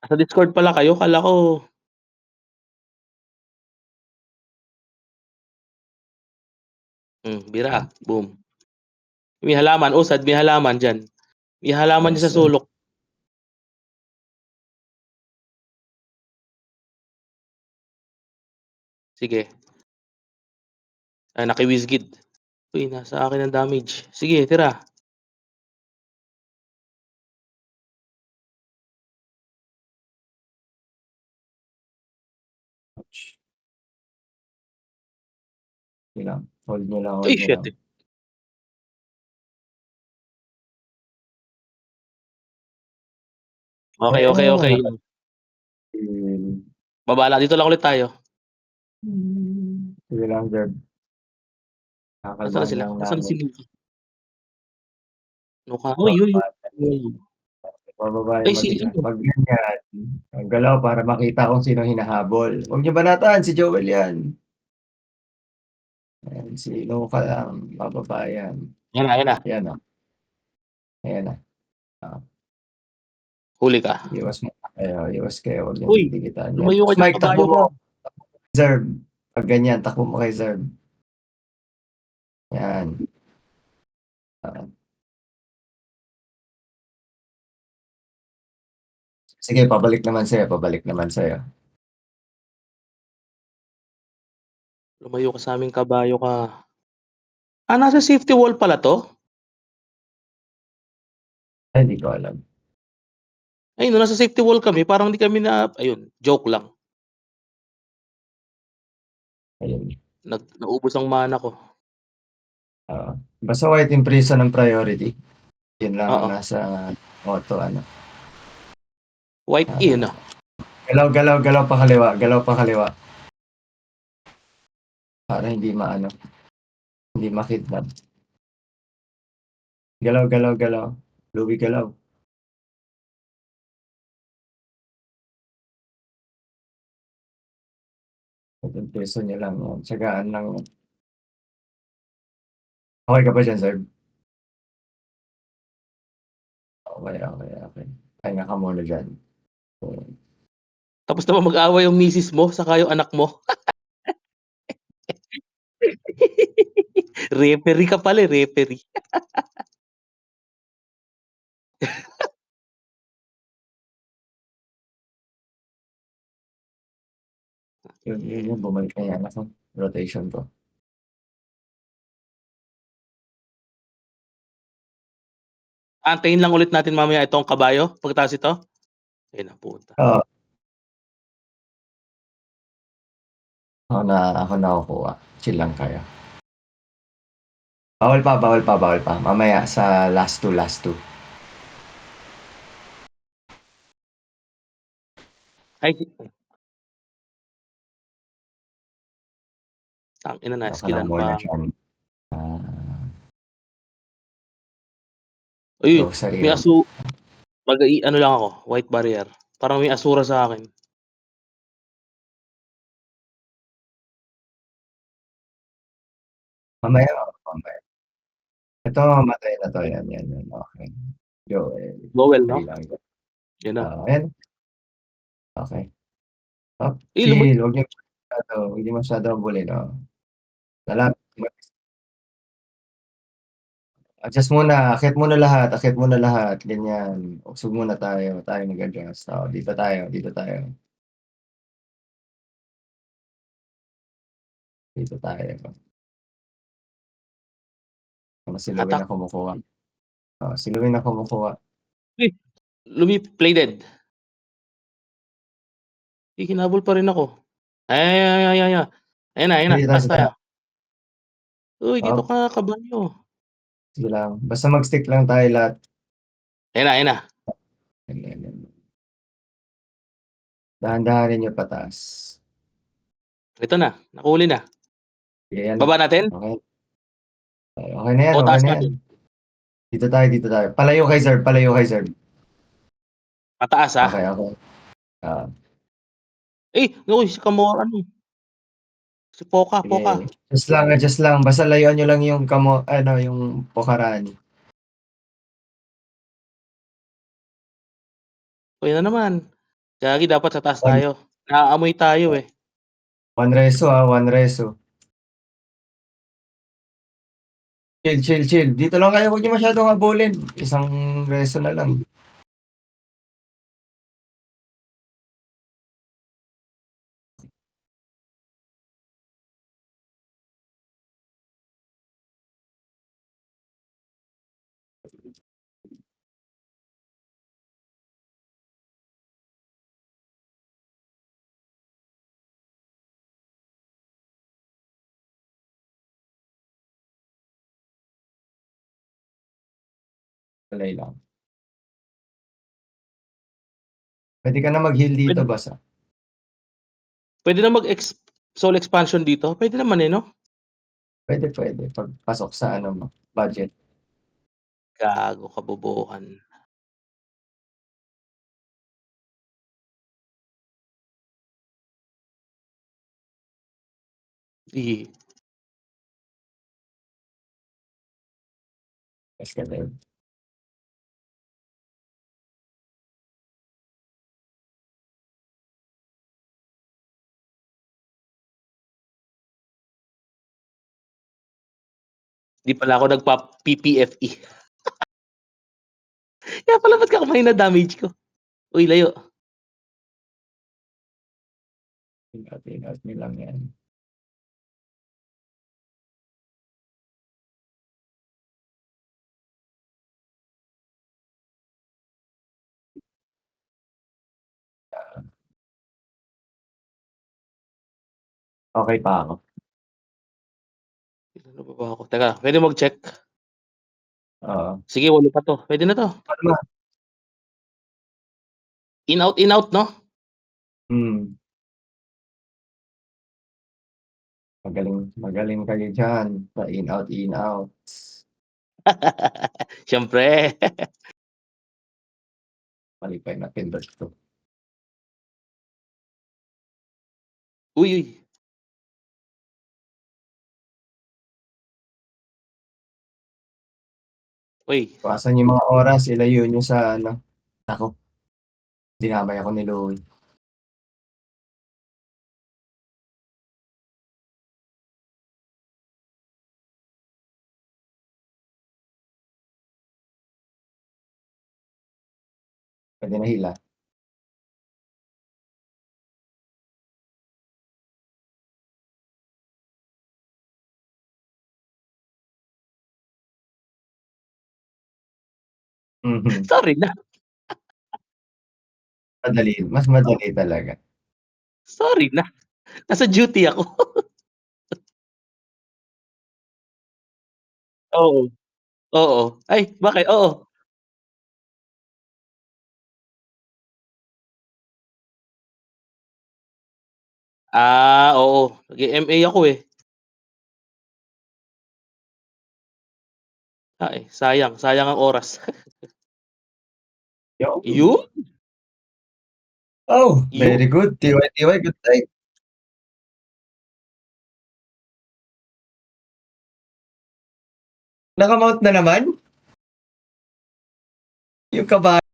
Sa Discord pala kayo, akala ko bira, boom. May halaman, usad may halaman diyan. May halaman diyan Yes, sa sulok. Sige. Naki-Wizkid. Uy, nasa akin ang damage. Sige, tira. ouch. Sige lang, hold niyo lang, Ay, hold niyo shit, lang. eh. Okay, okay, okay. Hmm. Baba lang, dito lang ulit tayo. Sige lang, Zerd. Nasaan na Kakalmahin sila? lang Nasaan namin. si Luka? Luka, uy, uy, uy. Bababa Ay, yung si mag-isa. ano? 'Pag ganyan, ang galaw para makita kung sino hinahabol. Huwag niyo banatan, si Joel 'yan. Ayan, si Luka lang, bababa 'yan. Ayan na, ayan na. Ayan, oh. Ayan na. Huli ka. Iwas mo kayo, iwas kayo, huwag niyong Uy, didikitan 'yan. lumayo ka diyan sa Mike, takbo kabayo mo. ko. Zerg. 'Pag ganyan, takbo mo kay Zerg. 'Yan. Oo. Sige, pabalik naman sa'yo, pabalik naman sa'yo. Lumayo ka sa aming kabayo ka. Nasa safety wall pala 'to? Ay, di ko alam. Ayun, nasa safety wall kami, parang hindi kami ayun, joke lang. Ayun. Naubos ang mana ko. Oo. Basta White Imprison ang priority. Yun lang ang Oo. nasa motto, ano. White in, ah. Galaw, galaw, galaw pa kaliwa, galaw pa kaliwa. Para hindi maano, hindi makidnap. Galaw, galaw, galaw. Louie, galaw. White Imprison niyo lang yan. Tsagaan lang yan. Okay ka ba dyan, Zerg? Okay, okay, okay. Pahinga ka muna dyan. Tapos naman mag-away yung misis mo saka yung anak mo. Referee ka pala, referee. Yun, bumalik na yan ako. Rotation ko. Antayin lang ulit natin mamaya itong kabayo, pagkatapos ito. Ayun na, puta. Oo. Ako na kukuha. Chill lang kayo. Bawal pa, bawal pa, bawal pa. Mamaya sa last two, last two. Ay, tangina na, Ayaw ka ng skillan muna pa. dyan. Uy, Go sa may iyo. ano lang ako, white barrier. Parang may asura sa akin. Mamaya, mamaya. Ito, mamatay na to. Yan, yan, yan. Okay. Go, Bowel, no? dali lang. Yan na. Ayan. Okay. Up, Eh, chill. Huwag niyo masyado bulin, oh. Lalapit. Adjust muna, akyat muna lahat, ganyan. Usog muna tayo nag-adjust. Oo, dito tayo, dito tayo. Dito tayo. Silawin Hatak. na kumukuha. Silawin na kumukuha. Play dead. Hinabol pa rin ako. Ay. Ayan na, Dito tayo taas sa tayo. taas. Uy, dito Up, ka, kabayo. sige lang. Basta mag-stick lang tayo lahat. Ayan na. Ganyan. Dahan-dahanin niyo pataas. Ito na, nakahuli na. Sige, yan. Baba natin? Okay. Okay na yan, O okay taas na yan. natin? Dito tayo. Palayo kay Zerg. Mataas, ah. Okay, okay. Uy, si Kamora, ano? Si Poka. Sige. Adjust lang. Basta layuan niyo lang yung yung Pokarani. Okey na naman. Gagi dapat sa taas One tayo. Naaamoy tayo, eh. one reso, 1 reso. Chill, chill, chill. Dito lang kayo, huwag niyo masyadong habulin. Isang reso na lang. Talay lang. Puwede ka na mag-heal dito, Puwede basta. puwede na soul expansion dito? Puwede naman, eh, 'no? Puwede, puwede 'pag pasok sa ano mo, budget. Gago, kabobohan. Sige. Escalate. 'Di pala ako nagpa-PPFE. Kaya pala ba't kakamay na damage ko? Uy, layo. Ingat, ingat niyo lang 'yan. Okey pa ako. Ano pa ba ako? Teka, puwede mag-check? Oo. Sige, 8 pa 'to. Puwede na 'to. Kalma. In out, 'no? Hmm. Magaling magaling kayo diyan, pa-in out, in out. Siyempre. Mali pa yung napindot ko. Uy, uy. Uy, Iwasan yung mga oras, ilayo niyo sa ano, naku, dinamay ako ni Louie. Puwede na heal, ah. Mhm. sorry na. Madali, mas madali talaga. Sorry na. Nasa duty ako. Oo, oo. Ay, bakit? Oo. Oo. Nag-e-MA ako, eh. Sayang, sayang ang oras. Yun. Yun, Oh, yun. very good. TY, good take. Naka-mount na naman? Yung kabayo